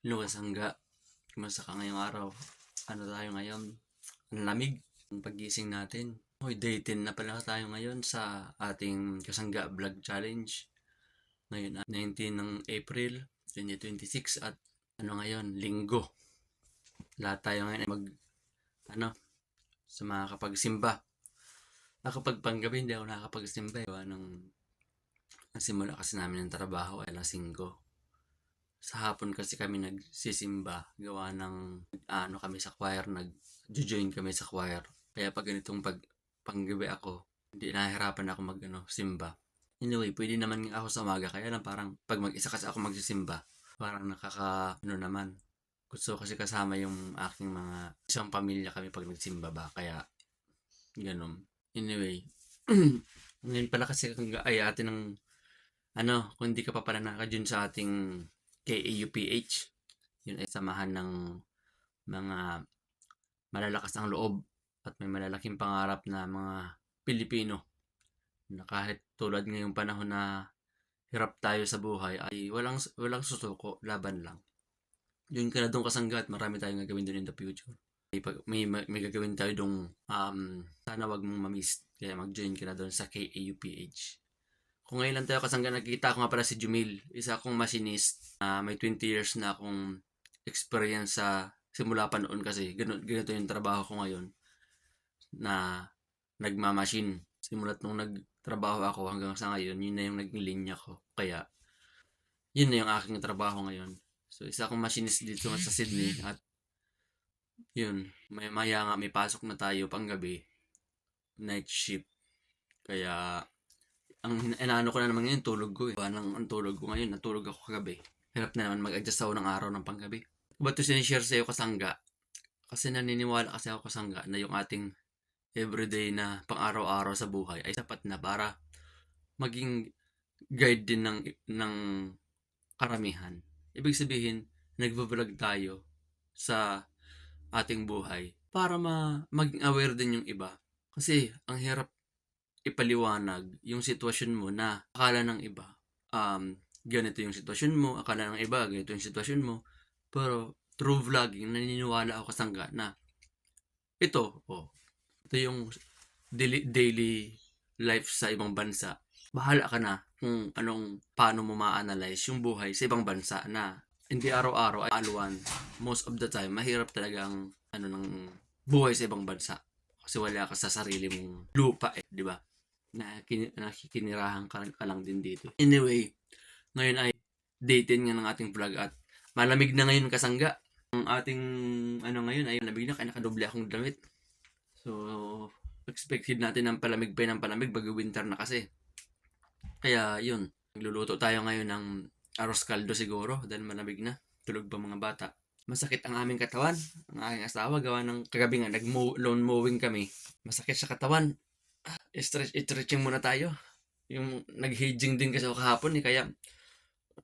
Luwas hangga. Kumusta ka ngayong araw? Ano tayo ngayon? Ang lamig. Ang paggising natin. Hoy, day 10 na pala tayo ngayon sa ating Kasangga Vlog Challenge. Ngayon, 19 ng April 2026 at ngayon, Linggo. Lahat tayo ngayon ay sa mga kapagsimba. Kapag panggabi, hindi ako nakakapagsimba. Nasimula kasi namin ng trabaho ay alas 5. Sa hapon kasi kami nagsisimba, gawa ng kami sa choir, nag-join kami sa choir. Kaya pag ganitong panggabi ako, hindi nahihirapan ako simba. Anyway, pwede naman ako sa umaga, kaya lang parang pag mag-isa kasi ako magsisimba, parang naman. Gusto kasi kasama yung aking mga isang pamilya kami pag nagsimba ba, kaya ganun. Anyway, ngayon pala kasi ay atin ng kung hindi ka pa pala naka-join sa ating KAUPH, yun ay samahan ng mga malalakas ang loob at may malalaking pangarap na mga Pilipino na kahit tulad ngayong panahon na hirap tayo sa buhay ay walang susuko, laban lang. Yun ka na doon kasangga at marami tayong gagawin doon in the future. May gagawin tayo doon, sana wag mong mamiss, kaya mag-join ka na doon sa KAUPH. Kung ngayon lang tayo kasangga, nakikita ko nga pala si Jumil, isa akong machinist. May 20 years na akong experience sa simula pa noon kasi ganito yung trabaho ko ngayon na nagmamachine. Simulat nung nagtrabaho ako hanggang sa ngayon, yun na yung naging linya ko. Kaya, yun na yung aking trabaho ngayon. So, isa akong machinist dito sa Sydney at yun, maya nga may pasok na tayo panggabi, night shift. Kaya, ang inaano ko na naman ngayon, tulog ko. Ang tulog ko ngayon, natulog ako kagabi. Hirap na naman mag-adjust ako ng araw ng panggabi. Ba't ito sinishare sa'yo kasangga? Kasi naniniwala kasi ako kasangga na yung ating everyday na pang-araw-araw sa buhay ay sapat na para maging guide din ng karamihan. Ibig sabihin, nagvo-vlog tayo sa ating buhay para maging aware din yung iba. Kasi ang hirap ipaliwanag yung sitwasyon mo na akala ng iba ganito yung sitwasyon mo, akala ng iba ganito yung sitwasyon mo, pero through vlogging naniniwala ako kasangga na ito yung daily life sa ibang bansa. Bahala ka na kung paano mo ma-analyze yung buhay sa ibang bansa na hindi araw-araw ay aluan. Most of the time mahirap talaga ang ng buhay sa ibang bansa kasi wala ka sa sarili mong lupa di ba? Nakikinirahan ka lang din dito. Anyway, ngayon ay day 10 nga ng ating vlog at malamig na ngayon kasangga. Ang ating ngayon ay malamig na, kaya nakadoble akong damit. So, expected natin ng palamig pa ng palamig bago winter na kasi. Kaya yun, nagluluto tayo ngayon ng aros kaldo siguro dahil malamig na. Tulog pa mga bata. Masakit ang aming katawan. Ang aking asawa gawa ng kagabi nga lawn mowing kami. Masakit sa katawan. Stretching muna tayo. Yung nag-hedging din kasi ako kahapon kaya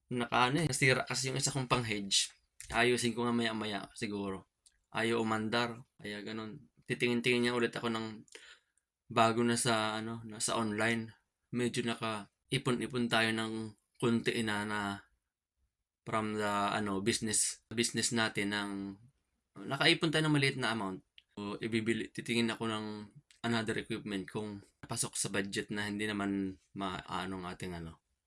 nasira kasi yung isa kong pang-hedge. Ayusin ko nga maya-maya siguro. Ayaw umandar. Kaya ganun. Titingin-tingin niya ulit ako ng bago na sa nasa online. Medyo ipon tayo ng kunti na from the business natin ng nakaipon tayo ng maliit na amount. So, titingin ako ng another equipment kung napasok sa budget na hindi naman ang ating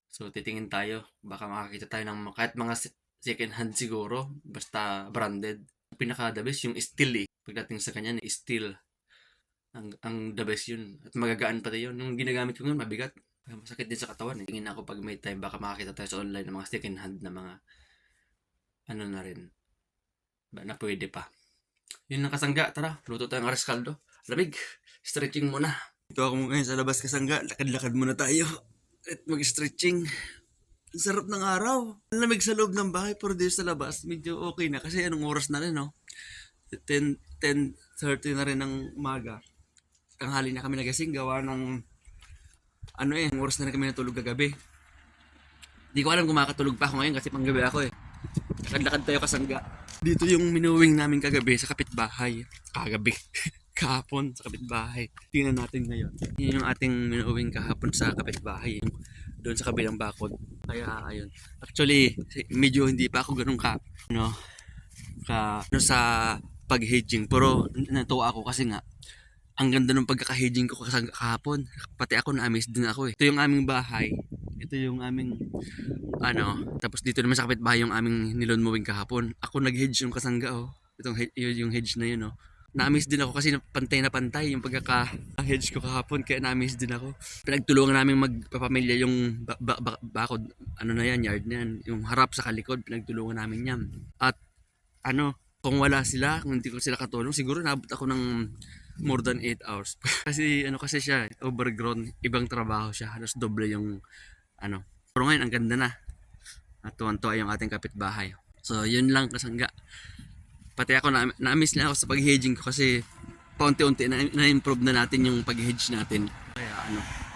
So, titingin tayo. Baka makakita tayo ng kahit mga second hand siguro. Basta branded. Pinaka-the best yung steel Pagdating sa kanya, steel. Ang the best yun. At magagaan pati yun. Yung ginagamit ko ngayon, mabigat. Masakit din sa katawan. Tingin ako pag may time, baka makakita tayo sa online ng mga second hand na mga na rin. Na pwede pa. Yun ang kasangga. Tara, luto tayong aros kaldo. Lamig. Stretching muna. Ito ako ngayon sa labas kasangga. Lakad-lakad muna tayo. At mag-stretching. Ang sarap ng araw. Lamig sa loob ng bahay, pero dito sa labas, medyo okay na. Kasi anong oras na rin, 10:30 na rin ng umaga. Tanghali na kami nagising. Gawa ng oras na rin kami natulog kagabi. Di ko alam kung makatulog pa ako ngayon kasi panggabi ako Lakad-lakad tayo kasangga. Dito yung minuwing namin kagabi sa kapitbahay. Kahapon sa kapitbahay. Tingnan natin ngayon. Yun yung ating minuwing kahapon sa kapitbahay. doon sa kabilang bakod. Kaya ayun. Actually, medyo hindi pa ako ganun ano, sa pag-hedging. Pero natuwa ako kasi nga, ang ganda ng pagkaka-hedging ko kahapon. Pati ako na-amaze din ako eh. Ito yung aming bahay. Ito yung aming tapos dito naman sa kapitbahay yung aming nilon mowing kahapon. Ako nag-hedge yung kasangga oh. Yung hedge na yun oh. Na-amaze din ako kasi na pantay yung pagkaka-hedge ko kahapon, kaya na-amaze din ako. Pinagtulungan namin magpapamilya yung bakod, ano na yan, yard na yan. Yung harap sa kalikod, pinagtulungan namin yan. At kung wala sila, kung hindi ko sila katulong, siguro nabot ako ng more than 8 hours. kasi siya, overgrown, ibang trabaho siya, halos doble yung Pero ngayon, ang ganda na. At tuwan-tuwa yung ating kapitbahay. So, yun lang kasangga. Pati ako na-miss na ako sa pag-hedging ko kasi paunti-unti na-improve na natin yung pag-hedge natin. Kaya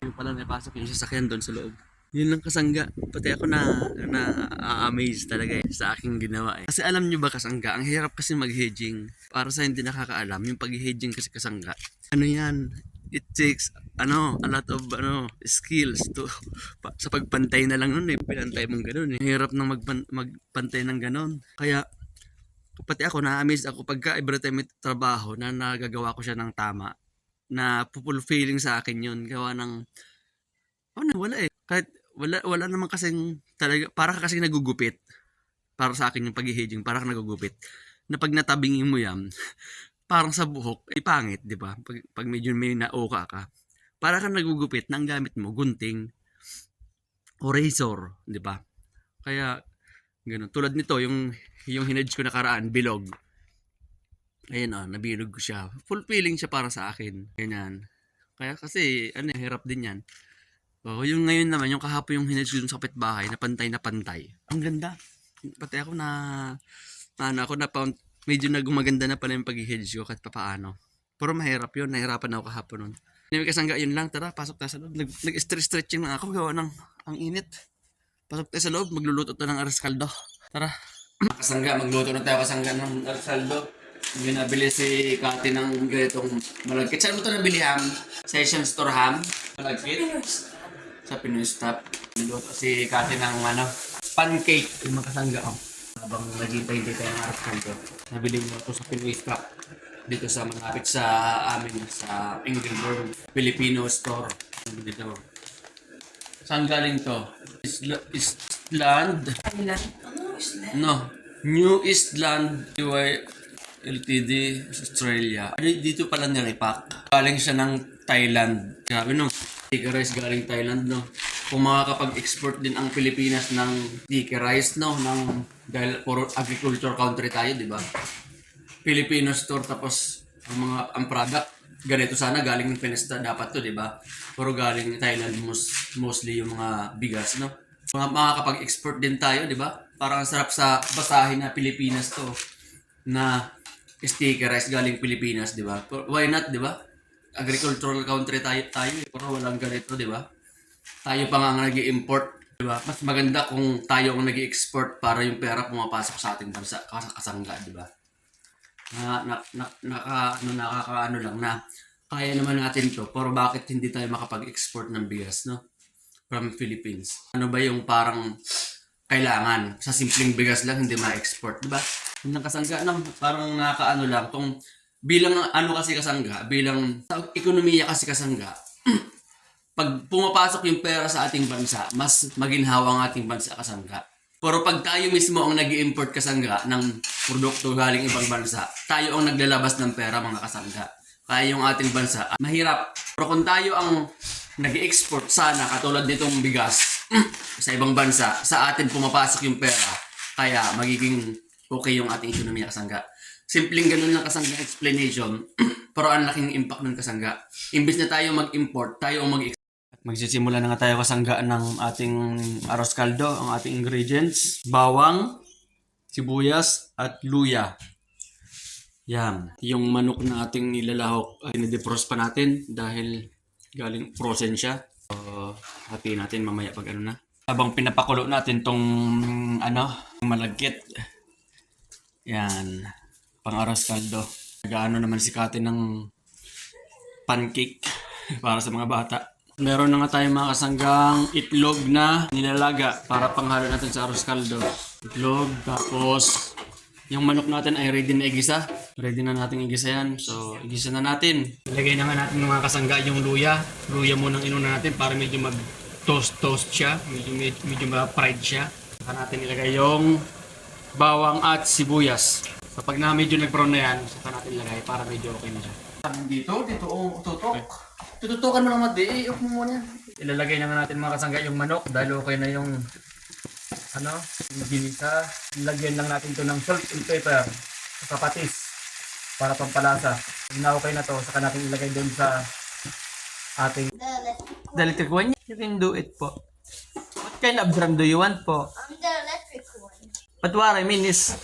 yung pala napasok yung sasakyan doon sa loob. Yun lang kasangga. Pati ako na-amaze talaga sa aking ginawa eh. Kasi alam nyo ba kasangga, ang hirap kasi mag-hedging. Para sa hindi nakakaalam, yung pag-hedging kasi kasangga. Yan? It takes a lot of skills sa pagpantay na lang nun eh. Pinantay mong ganun eh. Hirap na magpantay ng ganun. Kaya pati ako na-amaze ako pagka every time may trabaho na nagagawa ko siya ng tama, na fulfilling sa akin yun. Gawa ng wala eh. Kahit wala naman kasing talaga, para kasing nagugupit. Para sa akin yung pag-hedging, para ka nagugupit. Na pag natabingin mo yan, parang sa buhok, pangit, di ba? Pag medyo may nauka ka, para ka nagugupit na ang gamit mo, gunting o razor, di ba? Kaya, ganun. Tulad nito, yung hinedge ko nakaraan, bilog. Ayun nabilog ko siya. Fulfilling siya para sa akin. Ganyan. Kaya kasi, hirap din yan. Yung ngayon naman, yung kahapon yung hinedge ko dun sa kapitbahay, na pantay. Ang ganda. Pati ako medyo nagumaganda na pala yung pag-hedge ko kahit papaano. Pero mahirap yun. Nahirapan ako kahapon nun. Anyway, kasangga yun lang. Tara, pasok tayo sa loob. Nag-stretching lang ako. Gawa ng ang init. Pasok tayo sa loob. Magluluto tayo ng aras kaldo. Tara. Kasangga, magluto na tayo kasangga ng aras kaldo. Yung nabili si Kati ng ganitong malagkit. Saan mo ito nabili ham? Session Store ham? Malagkit? Sa Pinoy Stop. Niluto si Kati ng pancake. Yung mga kasangga habang naghintay tayo ng aras kaldo. Nabili mo ito sa Pinoy Stop. Dito sa malapit sa amin sa Ingleburn Filipino Store. Dito. Saan galing to? Island? No. New Eastland Ltd, Australia. Dito pala nilipak. Galing siya ng Thailand. Grabe no. Sticker rice galing Thailand no. Kung makakapag-export din ang Pilipinas ng sticker rice no, dahil puro agriculture country tayo, di ba? Filipino store, tapos ang product ganito sana galing ng Pinas dapat to, di ba? Pero galing Thailand mostly yung mga bigas no. Makakapag-export din tayo, di ba? Parang sarap sa basahin na Pilipinas to na sticker rice galing Pilipinas, di ba? Why not, di ba? Agricultural country tayo pero walang ganito, di ba? Tayo pa nga nag-i-import, di ba? Mas maganda kung tayo ang nag-i-export para yung pera pumapasok sa ating bansa kasangga, di ba? Nakakaano lang na kaya naman natin to, pero bakit hindi tayo makapag-export ng bigas, no? From Philippines. Ano ba yung parang kailangan sa simpleng bigas lang hindi ma-export, di ba? Yung kasangga parang nakakaano lang kung bilang kasi kasangga, bilang sa ekonomiya kasi kasangga, pag pumapasok yung pera sa ating bansa, mas maginhawa ang ating bansa kasangga. Pero pag tayo mismo ang nag-i-import kasangga ng produkto galing ibang bansa, tayo ang naglalabas ng pera mga kasangga. Kaya yung ating bansa, mahirap. Pero kung tayo ang nag-i-export sana katulad nitong bigas sa ibang bansa, sa atin pumapasok yung pera, kaya magiging okay yung ating ekonomiya kasangga. Simpleng ganun lang kasangga explanation, pero ang laking impact ng kasangga. Imbes na tayo mag-import, tayo ang magsisimula na nga tayo kasangga ng ating aros kaldo, ang ating ingredients, bawang, sibuyas, at luya. Yan. Yung manok na ating nilalahok ay nidefrost pa natin dahil galing frozen siya. Hatiin natin mamaya pag na. Habang pinapakulo natin tong malagkit. Yan. Pang aros kaldo. Nagaano naman si Kati ng pancake para sa mga bata. Meron na nga tayong mga kasanggang itlog na nilalaga para panghalo natin sa arroz caldo. Itlog, tapos yung manok natin ay ready na igisa. Ready na natin igisa yan. So, igisa na natin. Ilagay na nga natin mga kasangga yung luya. Luya muna inuna natin para medyo mag-toast siya. Medyo ma-fried siya. Saka natin ilagay yung bawang at sibuyas. So, pag na medyo nag-brown na yan, saka natin ilagay para medyo okay na siya. Dito, tutok. Okay. Tututukan mo lang mati, i-off mo muna. Ilalagay naman natin mga kasangga yung manok dahil okay na yung yung ginisa. Lagyan lang natin ito ng salt and pepper sa patis para pampalasa. Pag na okay na to, saka natin ilagay doon sa ating the electric one. You can do it po. What kind of drum do you want po? The electric one. But what I mean is,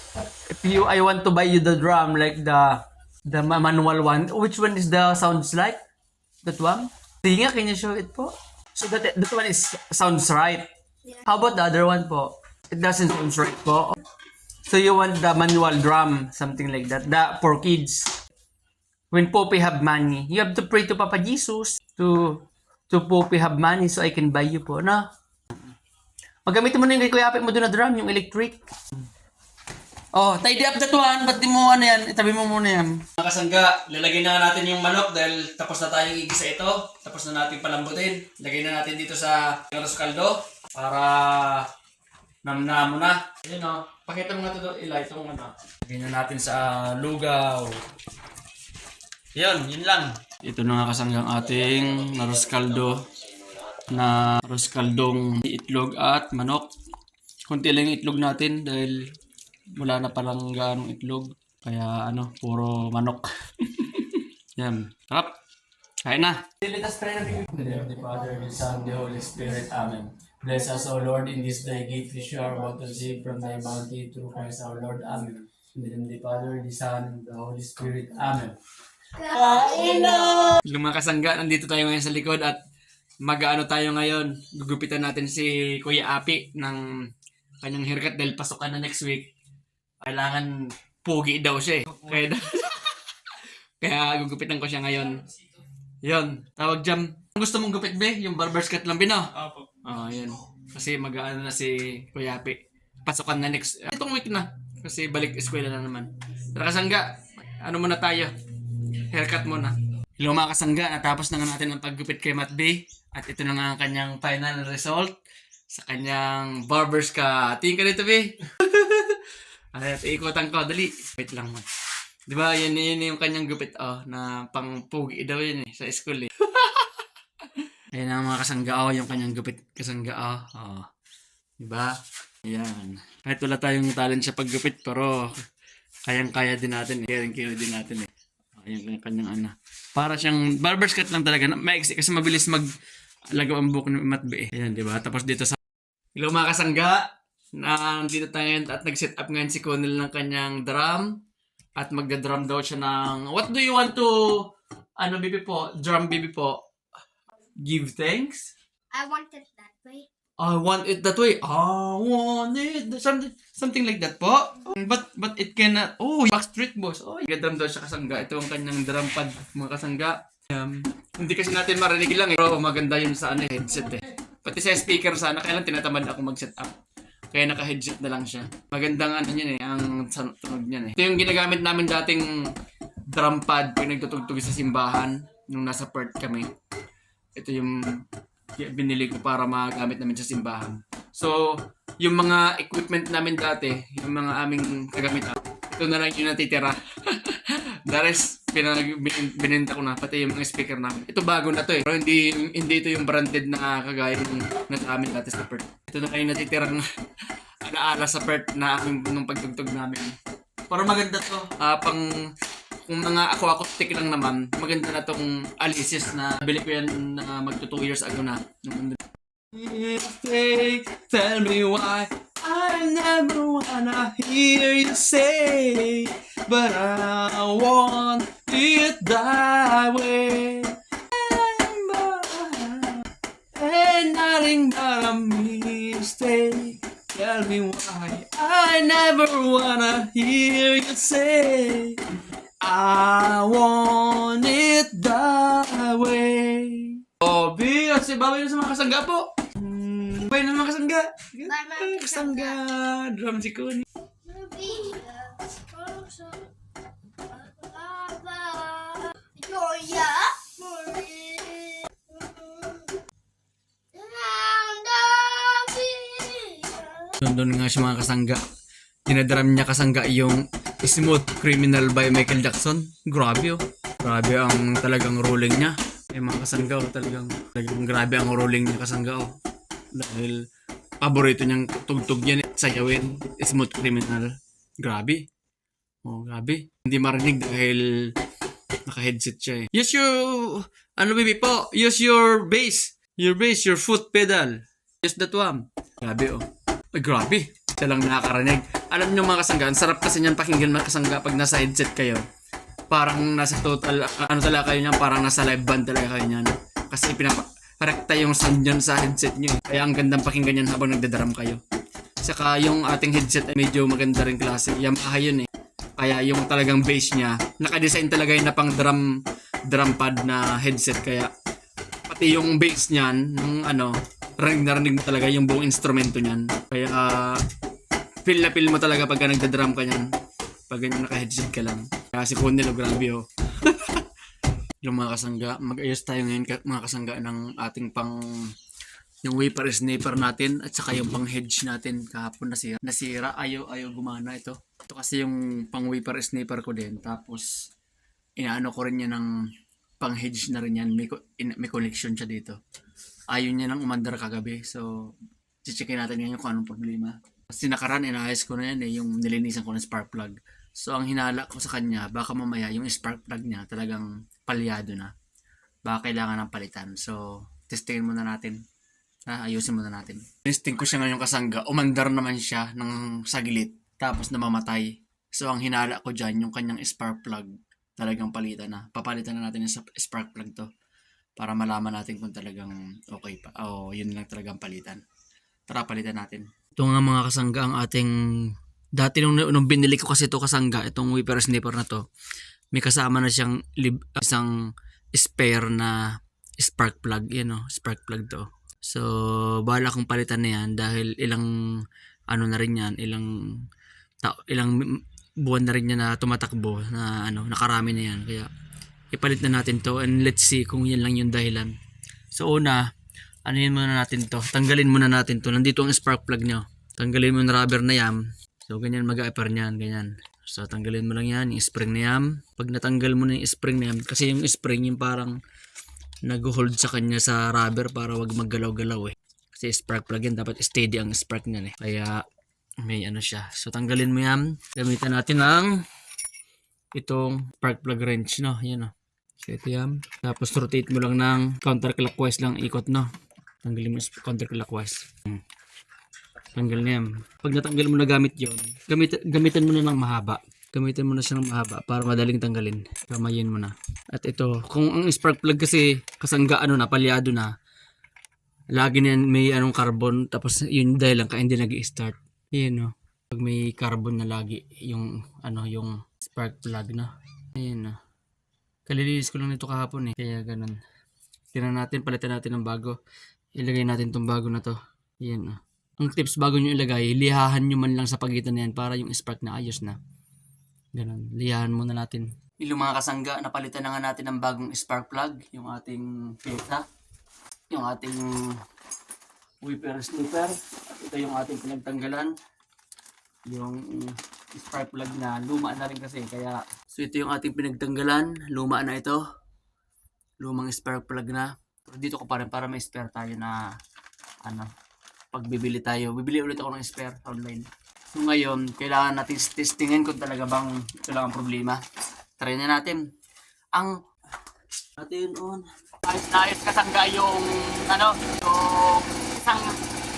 if I want to buy you the drum like the manual one, which one is the sounds like? That one? Sige nga, can you show it po? So that one is sounds right. Yeah. How about the other one po? It doesn't sound right po. So you want the manual drum, something like that. For kids. When Poppy have money, you have to pray to Papa Jesus to Poppy have money so I can buy you po, no? Magamitin mo na yung kay Kuya Ape mo doon na drum, yung electric. Oh, tidy up that one. Ba't di mo yan? Itabi mo muna yan. Mga kasangga, lalagay na natin yung manok dahil tapos na tayong igisa ito. Tapos na natin palambutin. Lagay na natin dito sa arroz caldo para namnamo na. Ayun o. Pakita mo nga ito doon, Eli. Itong ano. Lagay na natin sa lugaw. Yun lang. Ito na nga kasanggang ating arroz caldo na arroz caldong itlog at manok. Kunti lang yung itlog natin dahil wala na palang gaanong itlog. Kaya puro manok. Yan. Sarap. Kain na. Let us pray na bigyan. In the name of the Father, the Son, the Holy Spirit. Amen. Bless us, O Lord, in this thy gift which you are about to receive from thy bounty through Christ our Lord. Amen. In the name of the Father, the Son, and the Holy Spirit. Amen. Kain na! Mga kasangga, nandito tayo ngayon sa likod at mag-ano tayo ngayon. Gugupitan natin si Kuya Api ng kanyang haircut dahil pasukan na next week. Kailangan pugi daw siya eh. Kaya gugupitan ko siya ngayon. Yun, tawag dyan. Gusto mong gupit be? Yung barber's cut lang bino? Opo. Yun. Kasi mag-ano na si Kuya Api. Pasukan na next. Itong week na. Kasi balik eskwela na naman. Tara kasangga, muna tayo? Haircut muna. Hello mga kasangga, natapos na nga natin ang paggupit kay Matt B. At ito na nga ang kanyang final result sa kanyang barber's cut. Tingin ka dito be. At ikutan ko, dali. Wait lang man. Diba, yun yung kanyang gupit, na pang pugi daw yun sa school eh. Ayan ang mga kasangga, yung kanyang gupit kasangga, Diba? Ayan. Kahit wala tayong talent sa paggupit, pero kayang-kaya din natin eh. Kayang-kaya din natin eh. Ayan yung kanyang Para siyang barber's cut lang talaga. Maiksi kasi mabilis maglagaw ang buhok ng matbi eh. Ayan, diba? Tapos dito sa... Hello mga kasangga. Nandito tayo ngayon at nag-set up ngayon si Connell ng kanyang drum at magda-drum daw siya ng what do you want to baby po, drum baby po, give thanks? I want it that way. I want it that way. I want it something like that po. But it cannot. Backstreet Boys. Nag-drum daw siya kasangga. Ito ang kanyang drum pad mga kasangga. Hindi kasi natin marinig lang eh. Pero maganda yun sa headset eh. Pati sa speaker sana kailan tinatamad ako mag-set up. Kaya naka-headset na lang siya. Magandang niyan eh, ang tunog niyan eh. Ito yung ginagamit namin dating drum pad pag nagtutugtog sa simbahan nung nasa Perth kami. Ito yung binili ko para magamit namin sa simbahan. So, yung mga equipment namin dati, yung mga aming kagamitan, ito na lang yung natitira. The rest, binenta ko na, pati yung mga speaker namin. Ito bago na to eh. Pero hindi ito yung branded na kagaya yung nasa amin dati sa Perth. Ito na yung natitirang alaala sa Perth na nung pagtugtog namin. Pero maganda to. Kung mga acoustic lang naman, maganda na tong Alesis na nabili ko yan na magto 2 years ago na. Tell me why I never wanna hear you say, but I want it that way. Ain't nothing but a mistake. Tell me why I never wanna hear you say, I want it that way. Oh, because kasi bawal yun sa mga kasangga po. Bawal ng mga kasangga. Bye, mga Kasangga. Drum si Connie. Gloria. Doon nga siya mga kasangga. Dinadram niya kasangga yung Smooth Criminal by Michael Jackson. Grabe oh. Grabe ang talagang rolling niya. Mga kasangga oh, talagang grabe ang rolling niya kasangga oh. Dahil paborito niyang tugtog yan, sayawin, Smooth Criminal. Grabe. Oh, grabe. Hindi marinig dahil naka-headset siya eh. Use your, baby po? Use your bass. Your bass, your foot pedal. Use that one. Grabe oh. Ay, grabe. Siya lang nakakarinig. Alam niyo mga kasangga, ang sarap kasi niyan pakinggan mga kasangga pag nasa headset kayo. Parang nasa total, talaga kayo niyan, parang nasa live band talaga kayo niyan. Kasi pinaparekta yung sound niyan sa headset niyo. Kaya ang gandang pakinggan niyan habang nagdadrum kayo. Saka yung ating headset ay medyo maganda rin klase. Yamaha yun eh. Kaya yung talagang bass niya, nakadesign talaga yun na pang drum pad na headset. Kaya pati yung bass niyan, nung narinig mo talaga yung buong instrumento niyan. Kaya feel na feel mo talaga pagka nagda-drum ka niyan. Pag ganyan naka-headset ka lang. Kaya si Conel, grabe oh. Yung mga kasangga, mag-ayos tayo ngayon mga kasangga ng ating yung wafer sniper natin at saka yung pang hedge natin kahapon nasira. Ayaw gumana ito. Ito kasi yung pang wafer sniper ko din. Tapos inaano ko rin yan ng pang hedge na rin yan. May connection siya dito. Ayaw niya nang umandar kagabi. So checkin natin ngayon kung anong problema. Kasi nakaraan inaayos ko na yan eh, yung nilinisan ko ng spark plug. So ang hinala ko sa kanya, baka mamaya yung spark plug niya talagang palyado na. Baka kailangan ng palitan. So testingin muna natin. Ayusin muna natin. Testing ko siya ngayon kasangga. Umandar naman siya ng saglit. Tapos namamatay. So ang hinala ko dyan, yung kanyang spark plug talagang palitan na. Papalitan na natin yung spark plug to. Para malaman natin kung talagang okay pa. Yun lang talagang palitan. Tara, palitan natin. Ito nga mga kasangga ang ating... Dati nung binili ko kasi ito kasangga, itong wafer sniper na to, may kasama na siyang isang spare na spark plug. Yan o, spark plug to. So, bala kong palitan na yan dahil ilang na rin yan, ilang buwan na rin yan na tumatakbo na nakarami na yan. Kaya ipalit na natin to and let's see kung yan lang yung dahilan. So una, muna natin to. Tanggalin muna natin to. Nandito ang spark plug nyo. Tanggalin mo yung rubber na yan. So ganyan mag-a-appear niyan, ganyan. So tanggalin mo lang yan, yung spring na yan. Pag natanggal mo na yung spring na yan, kasi yung spring yung parang nag-hold sa kanya sa rubber para wag maggalaw-galaw eh. Kasi spark plug yan, dapat steady ang spark niyan eh. Kaya may siya. So tanggalin mo yan. Gamitan natin ng itong spark plug wrench, no? Yan o. So ito yan. Tapos rotate mo lang ng counterclockwise lang ikot, no? Tanggalin mo counterclockwise. Tanggal na yan. Pag natanggal mo na gamit yon, gamitan mo na ng mahaba. Gamitin mo na siya ng mahaba para madaling tanggalin. Kamayin mo na. At ito, kung ang spark plug kasi kasangga palyado na, lagi na yan may carbon, tapos yun dahil lang kaya hindi nag-i-start. Ayan o. Pag may carbon na lagi yung yung spark plug na. Ayan o. Kalilinis ko lang nito kahapon eh. Kaya ganun. Tingnan natin, palitan natin ng bago. Ilagay natin tong bago na to. Ayan o. Ang tips bago nyo ilagay, lihahan nyo man lang sa pagitan na yan para yung spark na ayos na. Ganun. Lihahan muna natin. Yung mga kasangga, napalitan na nga natin ng bagong spark plug. Yung ating peta. Yung ating wafer sniper. At ito yung ating pinagtanggalan. Yung spark plug na luma na rin kasi. Kaya, so ito yung ating pinagtanggalan. Luma na ito. Lumang spark plug na. Pero dito ko pa rin para may spare tayo na pag bibili ulit ako ng spare online. So ngayon, kailangan natin testingin kung talaga bang ito lang ang problema. Try na natin. Ang natin on. Ayos kasangga yung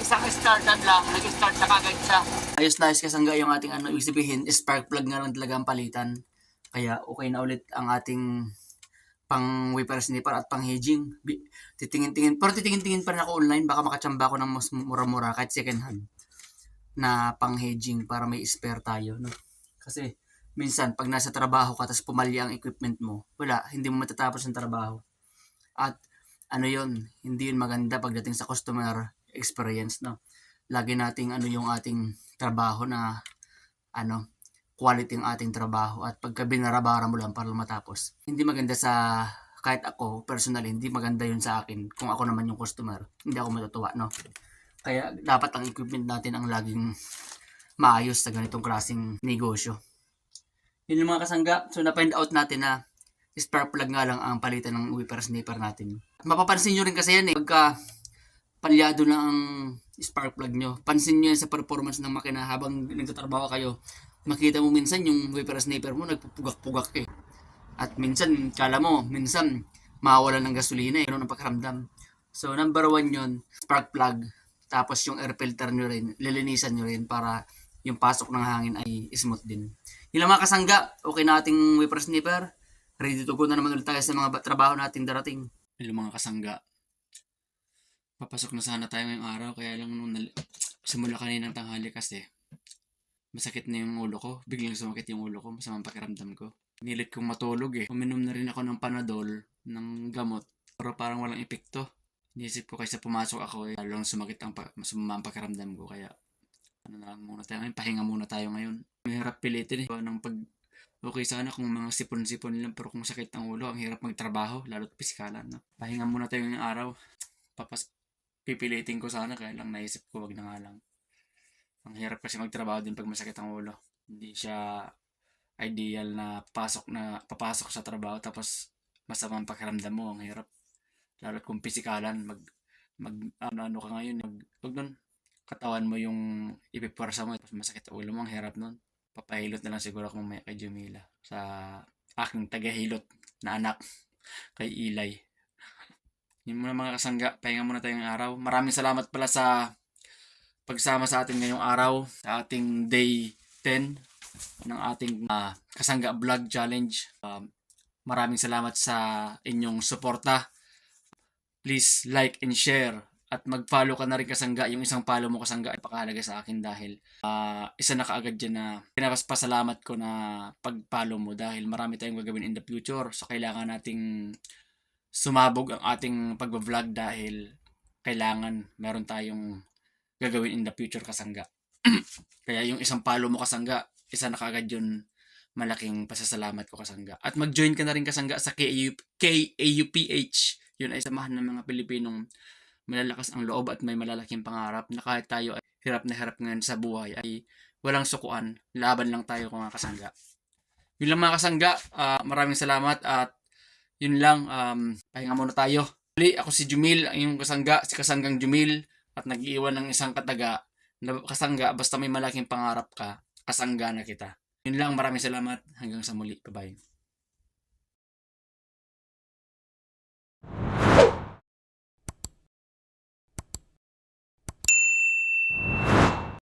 isang started lang, nag-start na kagad siya. Ayos kasangga yung ating ibig sabihin, spark plug nga lang talaga ang palitan. Kaya okay na ulit ang ating pang wafer sniper at pang hedging. Titingin-tingin pa rin ako online, baka makatsamba ako ng mas mura-mura kahit second hand na pang hedging para may spare tayo, no? Kasi minsan pag nasa trabaho ka tapos pumalya ang equipment mo, wala, hindi mo matatapos ang trabaho. At ano yun, hindi yun maganda pagdating sa customer experience, no? Lagi nating ano yung ating trabaho na ano, quality ang ating trabaho at pagka binarabara mo lang para matapos. Hindi maganda sa kahit ako personally, hindi maganda yun sa akin kung ako naman yung customer. Hindi ako matutuwa, no? Kaya dapat ang equipment natin ang laging maayos sa ganitong klaseng negosyo. Yun yung mga kasangga. So na-find out natin na spark plug nga lang ang palitan ng wiper snipper natin. Mapapansin nyo rin kasi yan pagka palyado na ang spark plug nyo. Pansin nyo yan sa performance ng makina habang nagtatrabaho kayo. Makita mo minsan yung wiper snipper mo nagpupugak-pugak At minsan, kala mo, minsan mawawalan ng gasolina Ganun ang pakiramdam. So number 1 yun, spark plug. Tapos yung air filter nyo rin, lilinisan nyo rin para yung pasok ng hangin ay smooth din. Yun lang mga kasangga, okay na ating wiper snipper. Ready to go na naman ulit tayo sa mga trabaho natin darating. Hello mga kasangga. Papasok na sana tayo ngayong araw, kaya lang nung simula kaninang tanghali kasi masakit na yung ulo ko. Biglang sumakit yung ulo ko, masamang pakiramdam ko. Nilit kong matulog Uminom na rin ako ng Panadol, ng gamot, pero parang walang epekto. Niisip ko kaysa pumasok ako, lalong sumakit masama ang pakiramdam ko. Kaya ano na lang muna tayo ngayon, pahinga muna tayo ngayon. Mahirap pilitin ng okay sana kung mga sipon-sipon lang, pero kung sakit ang ulo, ang hirap magtrabaho, lalo't pisikalan. No? Pahinga muna tayo ngayong araw. Pipilitin ko sana, kaya lang naisip ko, wag na nga lang. Ang hirap kasi magtrabaho din pag masakit ang ulo. Hindi siya ideal na papasok sa trabaho tapos masamang pakiramdam mo. Ang hirap. Lalo kung pisikalan, ano ka ngayon, wag nun, katawan mo yung ipipwersa mo, tapos masakit ang ulo mo, ang hirap nun. Papahilot na lang siguro ako mamaya kay Jumila sa aking tagahilot na anak, kay Ilay. Yun muna mga kasangga, pahinga muna tayong araw. Maraming salamat pala sa pagsama sa atin ngayong araw, sa ating day 10 ng ating kasangga vlog challenge. Maraming salamat sa inyong suporta. Please like and share at mag-follow ka na rin kasangga. Yung isang follow mo kasangga ay pakahalaga sa akin dahil isa na kaagad dyan na pinapasalamat ko na pag-follow mo dahil marami tayong gagawin in the future. So kailangan nating sumabog ang ating pag-vlog dahil kailangan meron tayong gagawin in the future kasangga. Kaya yung isang follow mo kasangga, isa na kaagad yun, malaking pasasalamat ko kasangga. At mag-join ka na rin kasangga sa KAUPH. Yun ay samahan ng mga Pilipinong malalakas ang loob at may malalaking pangarap na kahit tayo ay hirap na hirap ngayon sa buhay ay walang sukuan, laban lang tayo mga kasangga. Yun lang mga kasangga, maraming salamat at yun lang, pahinga muna tayo. Ako si Jumil, ang iyong kasangga, si Kasanggang Jumil, at nag-iwan ng isang kataga na kasangga, basta may malaking pangarap ka, kasangga na kita. Yun lang, maraming salamat, hanggang sa muli, bye-bye.